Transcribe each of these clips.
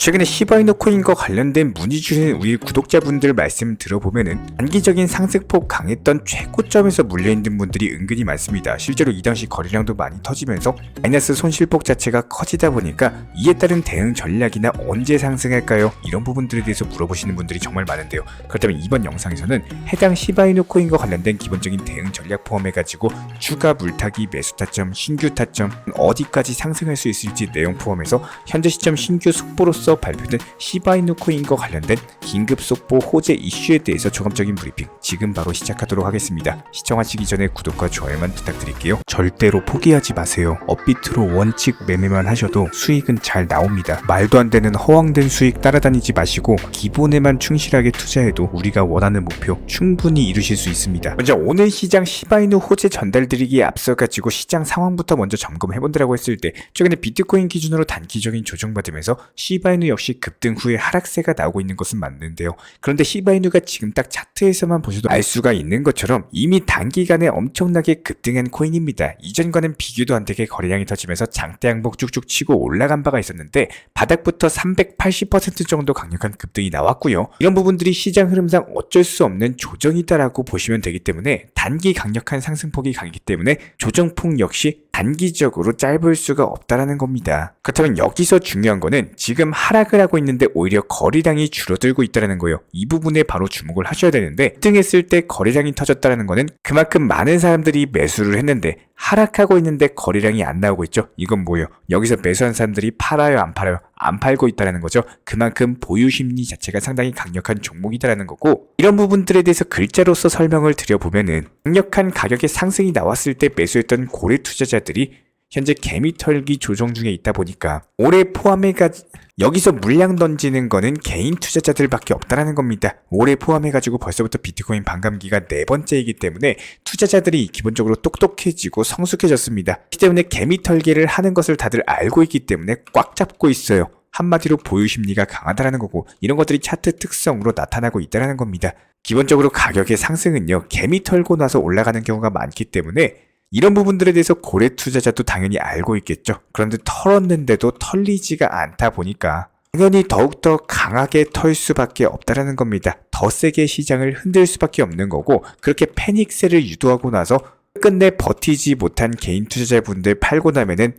최근에 시바이누 코인과 관련된 문의 주신 우리 구독자분들 말씀 들어보면은 단기적인 상승폭 강했던 최고점에서 물려있는 분들이 은근히 많습니다. 실제로 이 당시 거래량도 많이 터지면서 마이너스 손실폭 자체가 커지다 보니까 이에 따른 대응 전략이나 언제 상승할까요? 이런 부분들에 대해서 물어보시는 분들이 정말 많은데요. 그렇다면 이번 영상에서는 해당 시바이누 코인과 관련된 기본적인 대응 전략 포함해가지고 추가 물타기 매수 타점, 신규 타점, 어디까지 상승할 수 있을지 내용 포함해서 현재 시점 신규 속보로서 발표된 시바이누 코인과 관련된 긴급 속보 호재 이슈에 대해서 종합적인 브리핑 지금 바로 시작하도록 하겠습니다. 시청하시기 전에 구독과 좋아요만 부탁드릴게요. 절대로 포기하지 마세요. 업비트로 원칙 매매만 하셔도 수익은 잘 나옵니다. 말도 안 되는 허황된 수익 따라다니지 마시고 기본에만 충실하게 투자해도 우리가 원하는 목표 충분히 이루실 수 있습니다. 먼저 오늘 시장 시바이누 호재 전달드리기에 앞서가지고 시장 상황부터 먼저 점검해본다라고 했을 때 최근에 비트코인 기준으로 단기적인 조정받으면서 시바이누 역시 급등 후에 하락세가 나오고 있는 것은 맞는데요. 그런데 시바이누가 지금 딱 차트에서만 보셔도 알 수가 있는 것처럼 이미 단기간에 엄청나게 급등한 코인입니다. 이전과는 비교도 안 되게 거래량이 터지면서 장대 양봉 쭉쭉 치고 올라간 바가 있었는데 바닥부터 380% 정도 강력한 급등이 나왔고요. 이런 부분들이 시장 흐름상 어쩔 수 없는 조정이다라고 보시면 되기 때문에 단기 강력한 상승폭이 강하기 때문에 조정폭 역시 단기적으로 짧을 수가 없다라는 겁니다. 그렇다면 여기서 중요한 거는 지금 하락을 하고 있는데 오히려 거래량이 줄어들고 있다는 거예요. 이 부분에 바로 주목을 하셔야 되는데 등했을 때 거래량이 터졌다는 거는 그만큼 많은 사람들이 매수를 했는데 하락하고 있는데 거래량이 안 나오고 있죠. 이건 뭐예요? 여기서 매수한 사람들이 팔아요, 안 팔아요? 안 팔고 있다는 거죠. 그만큼 보유 심리 자체가 상당히 강력한 종목이다라는 거고, 이런 부분들에 대해서 글자로서 설명을 드려보면은 강력한 가격의 상승이 나왔을 때 매수했던 고래 투자자들이 현재 개미 털기 조정 중에 있다 보니까 올해 포함해가지고 여기서 물량 던지는 거는 개인 투자자들밖에 없다라는 겁니다. 올해 포함해가지고 벌써부터 비트코인 반감기가 4번째이기 때문에 투자자들이 기본적으로 똑똑해지고 성숙해졌습니다. 그렇기 때문에 개미 털기를 하는 것을 다들 알고 있기 때문에 꽉 잡고 있어요. 한마디로 보유 심리가 강하다라는 거고, 이런 것들이 차트 특성으로 나타나고 있다라는 겁니다. 기본적으로 가격의 상승은요, 개미 털고 나서 올라가는 경우가 많기 때문에 이런 부분들에 대해서 고래 투자자도 당연히 알고 있겠죠. 그런데 털었는데도 털리지가 않다 보니까 당연히 더욱더 강하게 털 수밖에 없다라는 겁니다. 더 세게 시장을 흔들 수밖에 없는 거고, 그렇게 패닉세를 유도하고 나서 끝내 버티지 못한 개인 투자자분들 팔고 나면은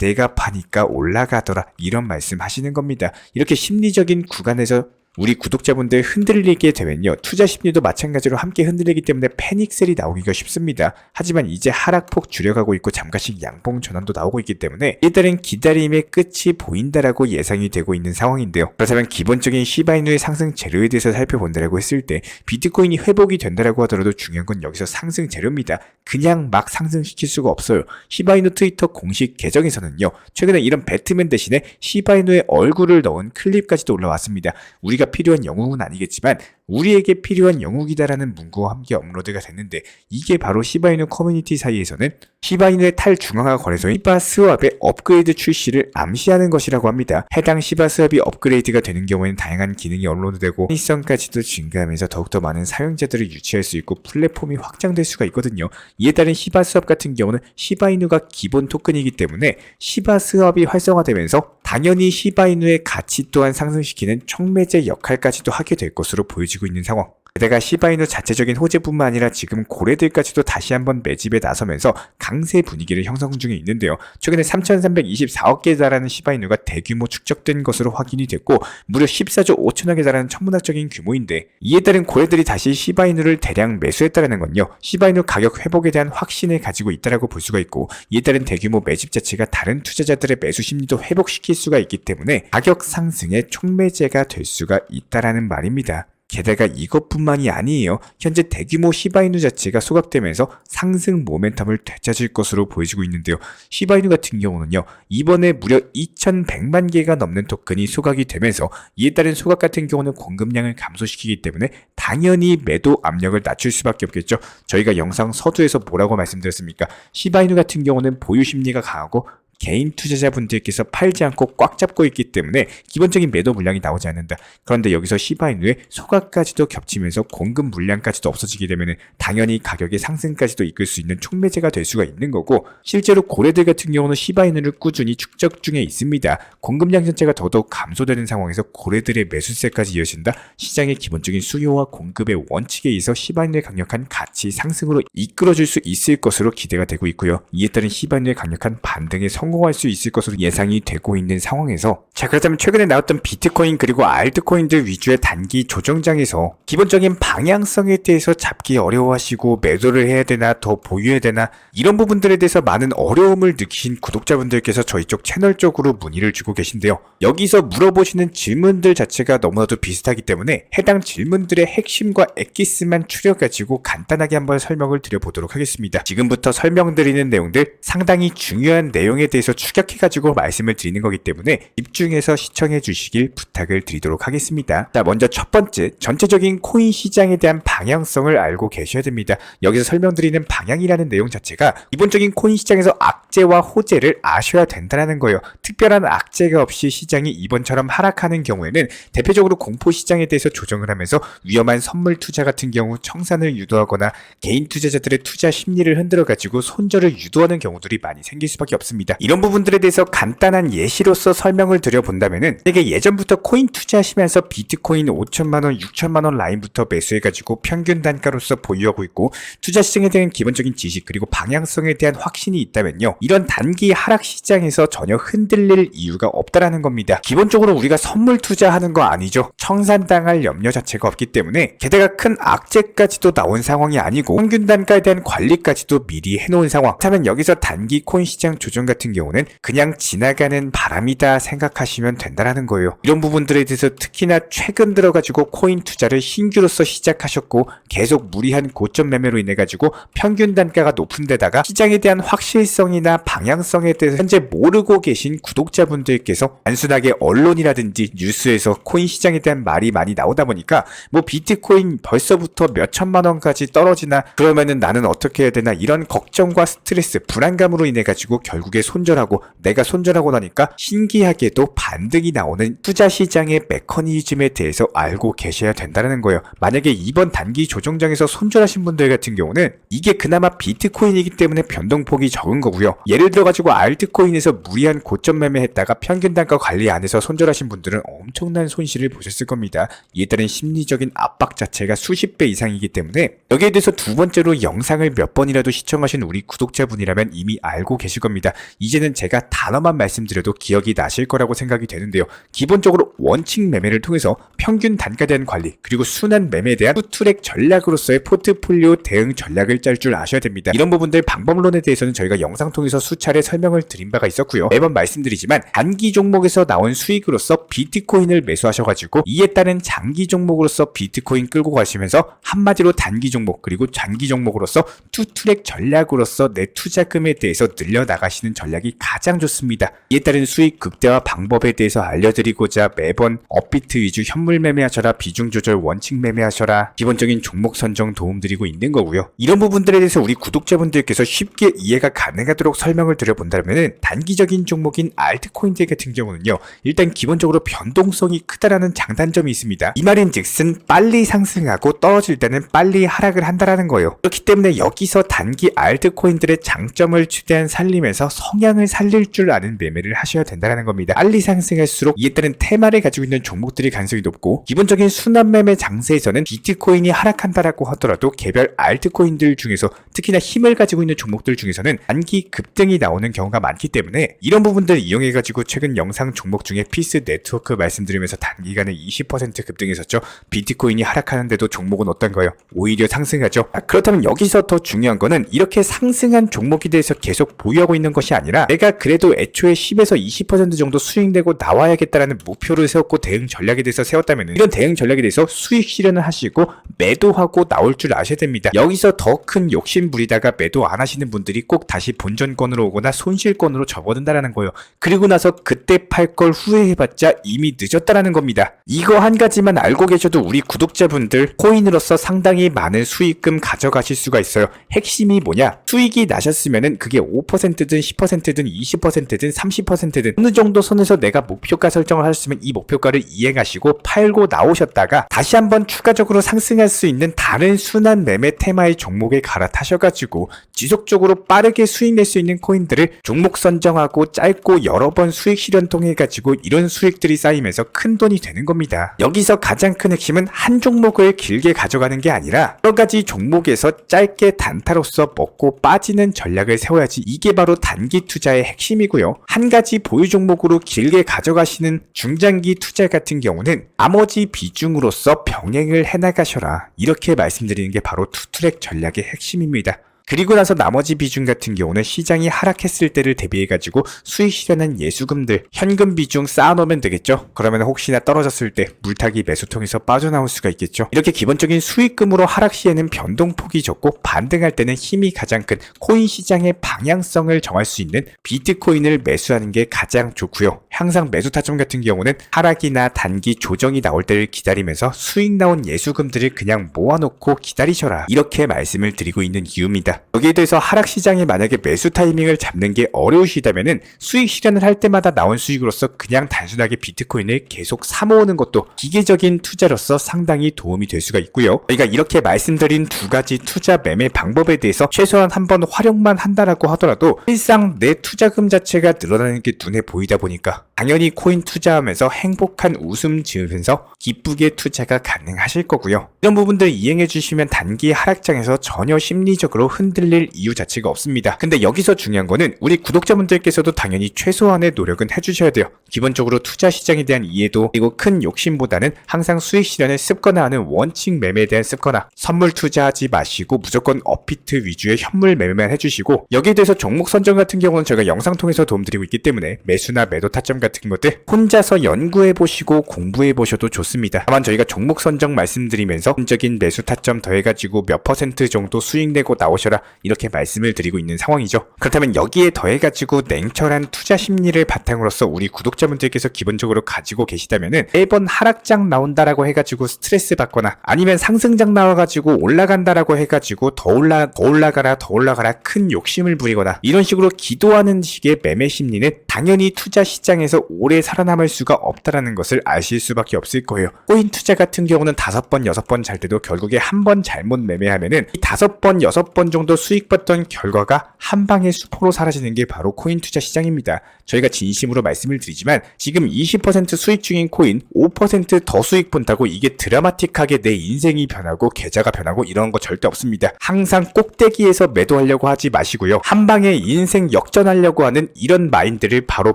내가 파니까 올라가더라 이런 말씀 하시는 겁니다. 이렇게 심리적인 구간에서 우리 구독자분들 흔들리게 되면요, 투자 심리도 마찬가지로 함께 흔들리기 때문에 패닉셀이 나오기가 쉽습니다. 하지만 이제 하락폭 줄여가고 있고 잠깐씩 양봉 전환도 나오고 있기 때문에 이에 따른 기다림의 끝이 보인다라고 예상이 되고 있는 상황인데요. 그렇다면 기본적인 시바이누의 상승 재료에 대해서 살펴본다라고 했을 때 비트코인이 회복이 된다라고 하더라도 중요한 건 여기서 상승 재료입니다. 그냥 막 상승시킬 수가 없어요. 시바이누 트위터 공식 계정에서는요, 최근에 이런 배트맨 대신에 시바이누의 얼굴을 넣은 클립까지도 올라왔습니다. 우리가 필요한 영웅은 아니겠지만 우리에게 필요한 영웅이다라는 문구와 함께 업로드가 됐는데, 이게 바로 시바이누 커뮤니티 사이에서는 시바이누의 탈중앙화 거래소인 시바 스왑의 업그레이드 출시를 암시하는 것이라고 합니다. 해당 시바 스왑이 업그레이드가 되는 경우에는 다양한 기능이 업로드되고 편의성까지도 증가하면서 더욱더 많은 사용자들을 유치할 수 있고 플랫폼이 확장될 수가 있거든요. 이에 따른 시바 스왑 같은 경우는 시바이누가 기본 토큰이기 때문에 시바 스왑이 활성화되면서 당연히 시바이누의 가치 또한 상승시키는 촉매제 역할까지도 하게 될 것으로 보여지고 있는 상황. 게다가 시바이누 자체적인 호재뿐만 아니라 지금 고래들까지도 다시 한번 매집에 나서면서 강세 분위기를 형성 중에 있는데요. 최근에 3,324억 개에 달하는 시바이누가 대규모 축적된 것으로 확인이 됐고, 무려 14조 5천억에 달하는 천문학적인 규모인데, 이에 따른 고래들이 다시 시바이누를 대량 매수했다는 건요, 시바이누 가격 회복에 대한 확신을 가지고 있다라고 볼 수가 있고, 이에 따른 대규모 매집 자체가 다른 투자자들의 매수 심리도 회복시킬 수가 있기 때문에 가격 상승의 촉매제가 될 수가 있다라는 말입니다. 게다가 이것뿐만이 아니에요. 현재 대규모 시바이누 자체가 소각되면서 상승 모멘텀을 되찾을 것으로 보여지고 있는데요. 시바이누 같은 경우는요, 이번에 무려 2,100만 개가 넘는 토큰이 소각이 되면서 이에 따른 소각 같은 경우는 공급량을 감소시키기 때문에 당연히 매도 압력을 낮출 수밖에 없겠죠. 저희가 영상 서두에서 뭐라고 말씀드렸습니까? 시바이누 같은 경우는 보유 심리가 강하고 개인 투자자분들께서 팔지 않고 꽉 잡고 있기 때문에 기본적인 매도 물량이 나오지 않는다. 그런데 여기서 시바이누의 소각까지도 겹치면서 공급 물량까지도 없어지게 되면 당연히 가격의 상승까지도 이끌 수 있는 촉매제가 될 수가 있는 거고, 실제로 고래들 같은 경우는 시바이누를 꾸준히 축적 중에 있습니다. 공급량 전체가 더더욱 감소되는 상황에서 고래들의 매수세까지 이어진다. 시장의 기본적인 수요와 공급의 원칙에 의해서 시바이누의 강력한 가치 상승으로 이끌어줄 수 있을 것으로 기대가 되고 있고요. 이에 따른 시바이누의 강력한 반등에 성공할 수 있을 것으로 예상이 되고 있는 상황에서, 자, 그렇다면 최근에 나왔던 비트코인 그리고 알트코인들 위주의 단기 조정장에서 기본적인 방향성에 대해서 잡기 어려워하시고 매도를 해야 되나 더 보유해야 되나 이런 부분들에 대해서 많은 어려움을 느끼신 구독자분들께서 저희 쪽 채널 쪽으로 문의를 주고 계신데요. 여기서 물어보시는 질문들 자체가 너무나도 비슷하기 때문에 해당 질문들의 핵심과 엑기스만 추려가지고 간단하게 한번 설명을 드려보도록 하겠습니다. 지금부터 설명드리는 내용들 상당히 중요한 내용에 대해서 추격해가지고 말씀을 드리는 거기 때문에 집중해서 시청해 주시길 부탁을 드리도록 하겠습니다. 자, 먼저 첫 번째, 전체적인 코인 시장에 대한 방향성을 알고 계셔야 됩니다. 여기서 설명드리는 방향이라는 내용 자체가 기본적인 코인 시장에서 악재와 호재를 아셔야 된다는 거예요. 특별한 악재가 없이 시장이 이번처럼 하락하는 경우에는 대표적으로 공포 시장에 대해서 조정을 하면서 위험한 선물 투자 같은 경우 청산을 유도하거나 개인 투자자들의 투자 심리를 흔들어가지고 손절을 유도하는 경우들이 많이 생길 수밖에 없습니다. 이런 부분들에 대해서 간단한 예시로서 설명을 드려본다면은, 되게 예전부터 코인 투자하시면서 비트코인 5천만원, 6천만원 라인부터 매수해가지고 평균 단가로서 보유하고 있고 투자 시장에 대한 기본적인 지식 그리고 방향성에 대한 확신이 있다면요, 이런 단기 하락 시장에서 전혀 흔들릴 이유가 없다라는 겁니다. 기본적으로 우리가 선물 투자하는 거 아니죠. 청산당할 염려 자체가 없기 때문에, 게다가 큰 악재까지도 나온 상황이 아니고 평균 단가에 대한 관리까지도 미리 해놓은 상황. 그렇다면 여기서 단기 코인 시장 조정 같은 경우는 그냥 지나가는 바람이다 생각하시면 된다라는 거예요. 이런 부분들에 대해서 특히나 최근 들어가지고 코인 투자를 신규로서 시작하셨고 계속 무리한 고점 매매로 인해 가지고 평균 단가가 높은 데다가 시장에 대한 확실성이나 방향성에 대해서 현재 모르고 계신 구독자분들께서 단순하게 언론이라든지 뉴스에서 코인 시장에 대한 말이 많이 나오다 보니까 뭐 비트코인 벌써부터 몇 천만 원까지 떨어지나, 그러면은 나는 어떻게 해야 되나, 이런 걱정과 스트레스, 불안감으로 인해 가지고 결국에 손절하고, 내가 손절하고 나니까 신기하게도 반등이 나오는 투자 시장의 메커니즘에 대해서 알고 계셔야 된다는 거예요. 만약에 이번 단기 조정장에서 손절하신 분들 같은 경우는 이게 그나마 비트코인이기 때문에 변동폭이 적은 거고요. 예를 들어 가지고 알트코인에서 무리한 고점 매매했다가 평균 단가 관리 안 해서 손절하신 분들은 엄청난 손실을 보셨을 겁니다. 이에 따른 심리적인 압박 자체가 수십 배 이상이기 때문에, 여기에 대해서 두 번째로 영상을 몇 번이라도 시청하신 우리 구독자분이라면 이미 알고 계실 겁니다. 이제는 제가 단어만 말씀드려도 기억이 나실 거라고 생각이 되는데요. 기본적으로 원칙 매매를 통해서 평균 단가에 대한 관리, 그리고 순환 매매에 대한 투트랙 전략으로서의 포트폴리오 대응 전략을 짤 줄 아셔야 됩니다. 이런 부분들 방법론에 대해서는 저희가 영상 통해서 수차례 설명을 드린 바가 있었고요. 매번 말씀드리지만 단기 종목에서 나온 수익으로서 비트코인을 매수하셔가지고 이에 따른 장기 종목으로서 비트코인 끌고 가시면서 한마디로 단기 종목 그리고 장기 종목으로서 투트랙 전략으로서 내 투자금에 대해서 늘려나가시는 전략이 가장 좋습니다. 이에 따른 수익 극대화 방법에 대해서 알려드리고자 매번 업비트 위주 현물 매매하셔라, 비중 조절 원칙 매매하셔라, 기본적인 종목 선정 도움드리고 있는 거고요. 이런 부분들에 대해서 우리 구독자분들께서 쉽게 이해가 가능하도록 설명을 드려본다면, 단기적인 종목인 알트코인들 같은 경우는요, 일단 기본적으로 변동성이 크다라는 장단점이 있습니다. 이 말인즉슨 빨리 상승하고 떨어질 때는 빨리 하락을 한다라는 거예요. 그렇기 때문에 여기서 단기 알트코인들의 장점을 최대한 살리면서 성향을 살릴 줄 아는 매매를 하셔야 된다는 겁니다. 빨리 상승할수록 이에 따른 테마를 가지고 있는 종목들이 가능성이 높고, 기본적인 순환 매매 장세에서는 비트코인이 하락한다라고 하더라도 개별 알트코인들 중에서 특히나 힘을 가지고 있는 종목들 중에서는 단기 급등이 나오는 경우가 많기 때문에, 이런 부분들 이용해가지고 최근 영상 종목 중에 피스 네트워크 말씀드리면서 단기간에 20% 급등했었죠. 비트코인이 하락하는데도 종목은 어떤가요? 오히려 상승하죠. 그렇다면 여기서 더 중요한 거는 이렇게 상승한 종목에 대해서 계속 보유하고 있는 것이 아니라, 내가 그래도 애초에 10에서 20% 정도 수익 내고 나와야겠다라는 목표를 세웠고 대응 전략에 대해서 세웠다면, 이런 대응 전략에 대해서 수익 실현을 하시고 매도하고 나올 줄 아셔야 됩니다. 여기서 더 큰 욕심 부리다가 매도 안 하시는 분들이 꼭 다시 본전권으로 오거나 손실권으로 접어든다라는 거예요. 그리고 나서 그때 팔 걸 후회해봤자 이미 늦었다라는 겁니다. 이거 한 가지만 알고 계셔도 우리 구독자분들 코인으로서 상당히 많은 수익금 가져가실 수가 있어요. 핵심이 뭐냐? 수익이 나셨으면은 그게 5%든 10%든 10%든 20%든 30%든 어느 정도 선에서 내가 목표가 설정을 하셨으면 이 목표가를 이행하시고 팔고 나오셨다가 다시 한번 추가적으로 상승할 수 있는 다른 순환 매매 테마의 종목에 갈아타셔가지고 지속적으로 빠르게 수익 낼 수 있는 코인들을 종목 선정하고 짧고 여러 번 수익 실현 통해가지고 이런 수익들이 쌓이면서 큰 돈이 되는 겁니다. 여기서 가장 큰 핵심은 한 종목을 길게 가져가는 게 아니라 여러 가지 종목에서 짧게 단타로서 먹고 빠지는 전략을 세워야지. 이게 바로 단기 투자의 핵심이고요. 한 가지 보유 종목으로 길게 가져가시는 중장기 투자 같은 경우는 나머지 비중으로서 병행을 해나가셔라. 이렇게 말씀드리는 게 바로 투트랙 전략의 핵심입니다. 그리고 나서 나머지 비중 같은 경우는 시장이 하락했을 때를 대비해가지고 수익 실현한 예수금들, 현금 비중 쌓아놓으면 되겠죠. 그러면 혹시나 떨어졌을 때 물타기 매수통에서 빠져나올 수가 있겠죠. 이렇게 기본적인 수익금으로 하락 시에는 변동폭이 적고 반등할 때는 힘이 가장 큰 코인 시장의 방향성을 정할 수 있는 비트코인을 매수하는 게 가장 좋고요. 항상 매수 타점 같은 경우는 하락이나 단기 조정이 나올 때를 기다리면서 수익 나온 예수금들을 그냥 모아놓고 기다리셔라. 이렇게 말씀을 드리고 있는 이유입니다. 여기에 대해서 하락시장에 만약에 매수 타이밍을 잡는 게 어려우시다면은 수익 실현을 할 때마다 나온 수익으로서 그냥 단순하게 비트코인을 계속 사모으는 것도 기계적인 투자로서 상당히 도움이 될 수가 있고요. 저희가 이렇게 말씀드린 두 가지 투자 매매 방법에 대해서 최소한 한번 활용만 한다라고 하더라도 일상 내 투자금 자체가 늘어나는 게 눈에 보이다 보니까 당연히 코인 투자하면서 행복한 웃음 지으면서 기쁘게 투자가 가능하실 거고요. 이런 부분들 이행해 주시면 단기 하락장에서 전혀 심리적으로 흔들릴 이유 자체가 없습니다. 근데 여기서 중요한 거는 우리 구독자분들께서도 당연히 최소한의 노력은 해주셔야 돼요. 기본적으로 투자 시장에 대한 이해도 그리고 큰 욕심보다는 항상 수익 실현을 습관화하는 원칙 매매에 대한 습관화, 선물 투자하지 마시고 무조건 업비트 위주의 현물 매매만 해주시고 여기에 대해서 종목 선정 같은 경우는 저희가 영상 통해서 도움드리고 있기 때문에 매수나 매도 타점 같은 것들 혼자서 연구해보시고 공부해보셔도 좋습니다. 다만 저희가 종목 선정 말씀드리면서 적인 매수 타점 더해가지고 몇 % 정도 수익 내고 나오셔라 이렇게 말씀을 드리고 있는 상황이죠. 그렇다면 여기에 더해가지고 냉철한 투자 심리를 바탕으로서 우리 구독자분들께서 기본적으로 가지고 계시다면은 매번 하락장 나온다라고 해가지고 스트레스 받거나 아니면 상승장 나와가지고 올라간다라고 해가지고 더 올라가라 큰 욕심을 부리거나 이런 식으로 기도하는 식의 매매 심리는 당연히 투자 시장에서 오래 살아남을 수가 없다라는 것을 아실 수밖에 없을 거예요. 코인 투자 같은 경우는 5번, 6번 잘 때도 결국에 한 번 잘못 매매하면은 이 5번, 6번 정도 수익 봤던 결과가 한 방에 수포로 사라지는 게 바로 코인 투자 시장입니다. 저희가 진심으로 말씀을 드리지만 지금 20% 수익 중인 코인 5% 더 수익 본다고 이게 드라마틱하게 내 인생이 변하고 계좌가 변하고 이런 거 절대 없습니다. 항상 꼭대기에서 매도하려고 하지 마시고요. 한 방에 인생 역전하려고 하는 이런 마인드를 바로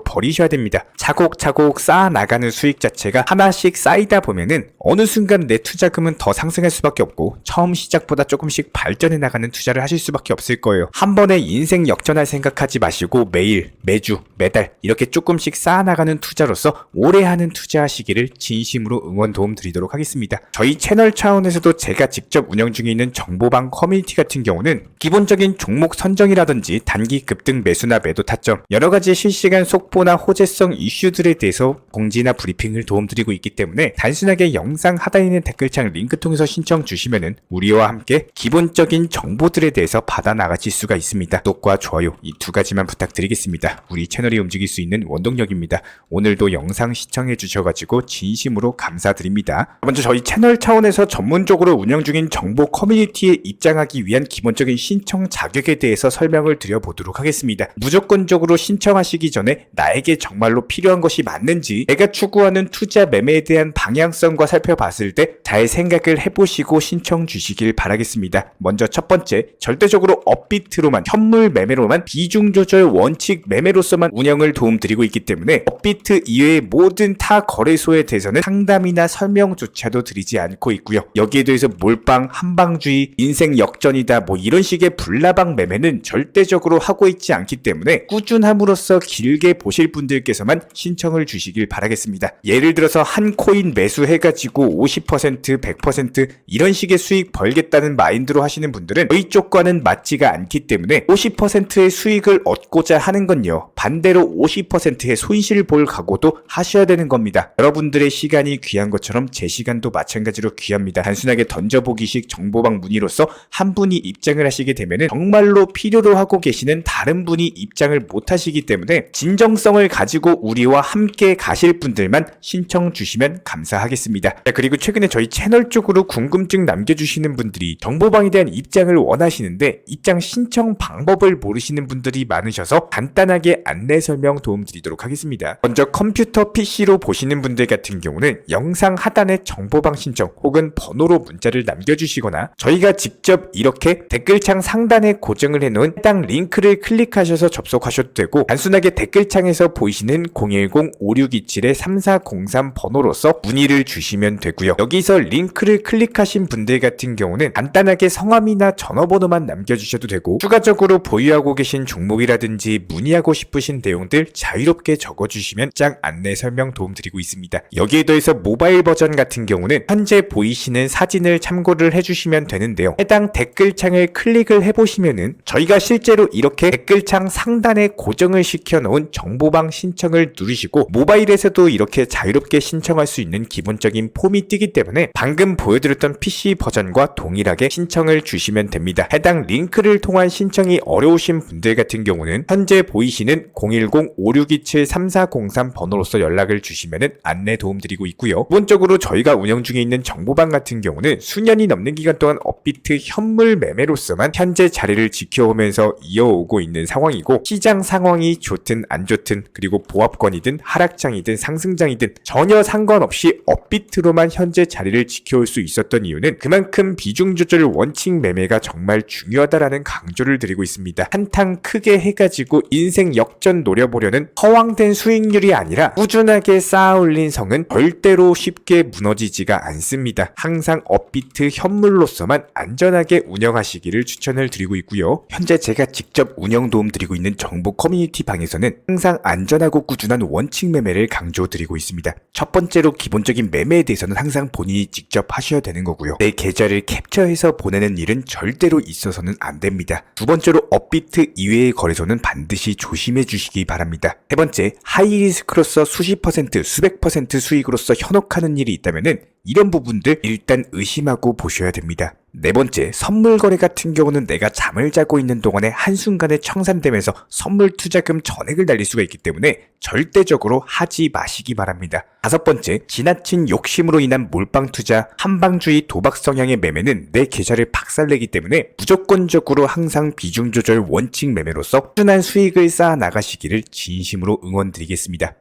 버리셔야 됩니다. 차곡차곡 쌓아나가는 수익 자체가 하나씩 쌓이다 보면은 어느 순간 내 투자금은 더 상승할 수밖에 없고 처음 시작보다 조금씩 발전해 나가는 투자를 하실 수밖에 없을 거예요. 한 번에 인생 역전할 생각하지 마시고 매일, 매주, 매달 이렇게 조금씩 쌓아나가는 투자로서 오래 하는 투자하시기를 진심으로 응원 도움 드리도록 하겠습니다. 저희 채널 차원에서도 제가 직접 운영 중에 있는 정보방 커뮤니티 같은 경우는 기본적인 종목 선정이라든지 단기 급등 매수나 매도 타점 여러가지 실시간 속보나 호재성 이슈들에 대해서 공지나 브리핑을 도움드리고 있기 때문에 단순하게 영상 하단에 있는 댓글창 링크 통해서 신청 주시면은 우리와 함께 기본적인 정보들에 대해서 받아 나가실 수가 있습니다. 구독과 좋아요 이 두 가지만 부탁드리겠습니다. 우리 채널이 움직일 수 있는 원동력입니다. 오늘도 영상 시청해 주셔가지고 진심으로 감사드립니다. 먼저 저희 채널 차원에서 전문적으로 운영 중인 정보 커뮤니티에 입장하기 위한 기본적인 신청 자격에 대해서 설명을 드려보도록 하겠습니다. 무조건적으로 신청하시기 전에 나에게 정말로 필요한 것이 맞는지 내가 추구하는 투자 매매에 대한 방향성과 살펴봤을 때 잘 생각을 해보시고 신청 주시길 바라겠습니다. 먼저 첫 번째, 절대적으로 업비트로만 현물 매매로만 비중 조절 원칙 매매로서만 운영을 도움드리고 있기 때문에 업비트 이외의 모든 타 거래소에 대해서는 상담이나 설명조차도 드리지 않고 있고요. 여기에 대해서 몰빵, 한방주의, 인생 역전이다 뭐 이런 식의 불나방 매매는 절대적으로 하고 있지 않기 때문에 꾸준함으로써 길게 보실 분들께서만 신청을 주시길 바라겠습니다. 예를 들어서 한 코인 매수해가지고 50%, 100% 이런 식의 수익 벌겠다는 마인드로 하시는 분들은 저희 쪽과 원칙과는 맞지가 않기 때문에 50%의 수익을 얻고자 하는 건요, 반대로 50%의 손실을 볼 각오도 하셔야 되는 겁니다. 여러분들의 시간이 귀한 것처럼 제 시간도 마찬가지로 귀합니다. 단순하게 던져보기식 정보방 문의로서 한 분이 입장을 하시게 되면 정말로 필요로 하고 계시는 다른 분이 입장을 못 하시기 때문에 진정성을 가지고 우리와 함께 가실 분들만 신청 주시면 감사하겠습니다. 자, 그리고 최근에 저희 채널 쪽으로 궁금증 남겨주시는 분들이 정보방에 대한 입장을 원하시는데 입장 신청 방법을 모르시는 분들이 많으셔서 간단하게 안내 설명 도움드리도록 하겠습니다. 먼저 컴퓨터 PC로 보시는 분들 같은 경우는 영상 하단에 정보방 신청 혹은 번호로 문자를 남겨주시거나 저희가 직접 이렇게 댓글창 상단에 고정을 해놓은 해당 링크를 클릭하셔서 접속하셔도 되고, 단순하게 댓글창에서 보이시는 010-5627-3403 번호로서 문의를 주시면 되고요. 여기서 링크를 클릭하신 분들 같은 경우는 간단하게 성함이나 전화번호만 남겨주셔도 되고, 추가적으로 보유하고 계신 종목이라든지 문의하고 싶으신 내용들 자유롭게 적어주시면 짱 안내 설명 도움드리고 있습니다. 여기에 더해서 모바일 버전 같은 경우는 현재 보이시는 사진을 참고를 해주시면 되는데요. 해당 댓글창을 클릭을 해보시면은 저희가 실제로 이렇게 댓글창 상단에 고정을 시켜놓은 정보방 신청을 누르시고 모바일에서도 이렇게 자유롭게 신청할 수 있는 기본적인 폼이 뜨기 때문에 방금 보여드렸던 PC 버전과 동일하게 신청을 주시면 됩니다. 해당 링크를 통한 신청이 어려우신 분들 같은 경우는 현재 보이시는 010-5627-3403 번호로서 연락을 주시면 안내 도움드리고 있고요. 기본적으로 저희가 운영 중에 있는 정보방 같은 경우는 수년이 넘는 기간 동안 업비트 현물 매매로서만 현재 자리를 지켜오면서 이어오고 있는 상황이고, 시장 상황이 좋든 안 좋든 그리고 보합권이든 하락장이든 상승장이든 전혀 상관없이 업비트로만 현재 자리를 지켜올 수 있었던 이유는 그만큼 비중 조절 원칙 매매가 정말 중요하다라는 강조를 드리고 있습니다. 한탕 크게 해가지고 인생 역전 노려보려는 허황된 수익률이 아니라 꾸준하게 쌓아올린 성은 절대로 쉽게 무너지지가 않습니다. 항상 업비트 현물로서만 안전하게 운영하시기를 추천을 드리고 있고요. 현재 제가 직접 운영 도움 드리고 있는 정보 커뮤니티 방에서는 항상 안전하고 꾸준한 원칙 매매를 강조드리고 있습니다. 첫 번째로 기본적인 매매에 대해서는 항상 본인이 직접 하셔야 되는 거고요. 내 계좌를 캡처해서 보내는 일은 절대로 있어서는 안 됩니다. 두 번째로 업비트 이외의 거래소는 반드시 조심해 주시기 바랍니다. 세 번째, 하이리스크로서 수십 퍼센트, 수백 퍼센트 수익으로서 현혹하는 일이 있다면은 이런 부분들 일단 의심하고 보셔야 됩니다. 네 번째, 선물 거래 같은 경우는 내가 잠을 자고 있는 동안에 한순간에 청산되면서 선물 투자금 전액을 날릴 수가 있기 때문에 절대적으로 하지 마시기 바랍니다. 다섯 번째, 지나친 욕심으로 인한 몰빵 투자, 한방주의 도박 성향의 매매는 내 계좌를 박살내기 때문에 무조건적으로 항상 비중 조절 원칙 매매로서 꾸준한 수익을 쌓아 나가시기를 진심으로 응원드리겠습니다.